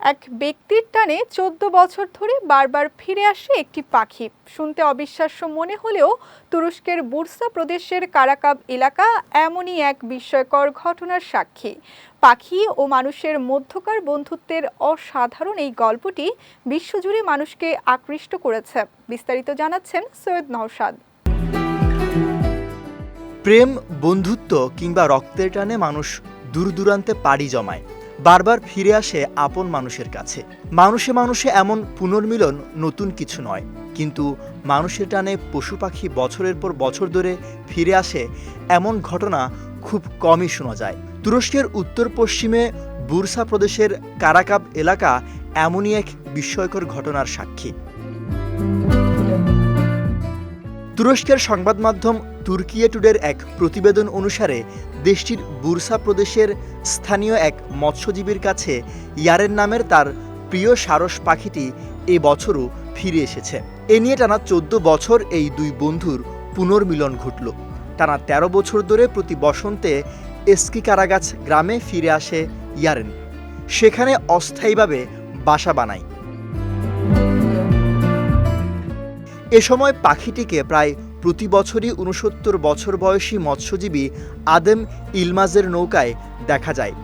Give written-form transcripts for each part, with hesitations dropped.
এক ব্যক্তির টানে ১৪ বছর ধরে বারবার ফিরে আসে একটি পাখি। শুনতে অবিশ্বাস্য মনে হলেও তুরস্কের বুরসা প্রদেশের কারাকাব এলাকা এমনই এক বিস্ময়কর ঘটনার সাক্ষী। পাখি ও মানুষের মধ্যকার বন্ধুত্বের অসাধারণ এই গল্পটি বিশ্বজুড়ে মানুষকে আকৃষ্ট করেছে। বিস্তারিত জানাচ্ছেন সৈয়দ নওশাদ। প্রেম, বন্ধুত্ব কিংবা রক্তের টানে মানুষ দূর দূরান্তে পাড়ি জমায়, বারবার ফিরে আসে আপন মানুষের কাছে। মানুষে মানুষে এমন পুনর্মিলন নতুন কিছু নয়, কিন্তু মানুষের টানে পশু পাখি বছরের পর বছর ধরে ফিরে আসে এমন ঘটনা খুব কমই শোনা যায়। তুরস্কের উত্তর পশ্চিমে বুরসা প্রদেশের কারাকাব এলাকা এমনই এক বিস্ময়কর ঘটনার সাক্ষী। তুরস্কের সংবাদ মাধ্যম তুর্কিয়ে টুডের এক প্রতিবেদন অনুসারে দেশটির বুরসা প্রদেশের স্থানীয় এক মৎস্যজীবীর কাছে ইয়ারেন নামের তার প্রিয় সারস পাখিটি এ বছরও ফিরে এসেছে। এ নিয়ে টানা ১৪ বছর এই দুই বন্ধুর পুনর্মিলন ঘটল। টানা ১৩ বছর ধরে প্রতি বসন্তে এস্কি কারাগাছ গ্রামে ফিরে আসে ইয়ারেন, সেখানে অস্থায়ীভাবে বাসা বানায়। এ সময় পাখিটিকে প্রায় প্রতি বছরই ৬৯ বছর বয়সী মৎস্যজীবী আদেম ইলমাজের নৌকায় দেখা যায়।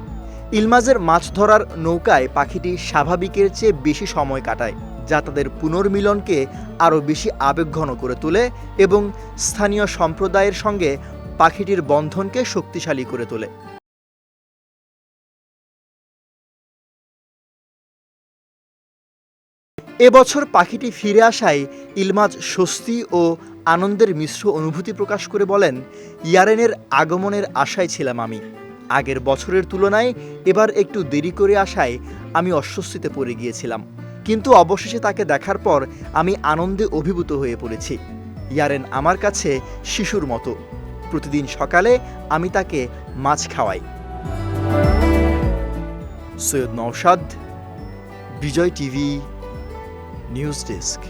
ইলমাজের মাছ ধরার নৌকায় পাখিটি স্বাভাবিকের চেয়ে বেশি সময় কাটায়, যা তাদের পুনর্মিলনকে আরও বেশি আবেগঘন করে তোলে এবং স্থানীয় সম্প্রদায়ের সঙ্গে পাখিটির বন্ধনকে শক্তিশালী করে তোলে। এবছর পাখিটি ফিরে আসায় ইলমাজ স্বস্তি ও আনন্দের মিশ্র অনুভূতি প্রকাশ করে বলেন, ইয়ারেনের আগমনের আশায় ছিলাম আমি। আগের বছরের তুলনায় এবার একটু দেরি করে আসায় আমি অস্বস্তিতে পড়ে গিয়েছিলাম, কিন্তু অবশেষে তাকে দেখার পর আমি আনন্দে অভিভূত হয়ে পড়েছি। ইয়ারেন আমার কাছে শিশুর মতো। প্রতিদিন সকালে আমি তাকে মাছ খাওয়াই। সৈয়দ নওশাদ, বিজয় টিভি নিউজ ডেস্ক।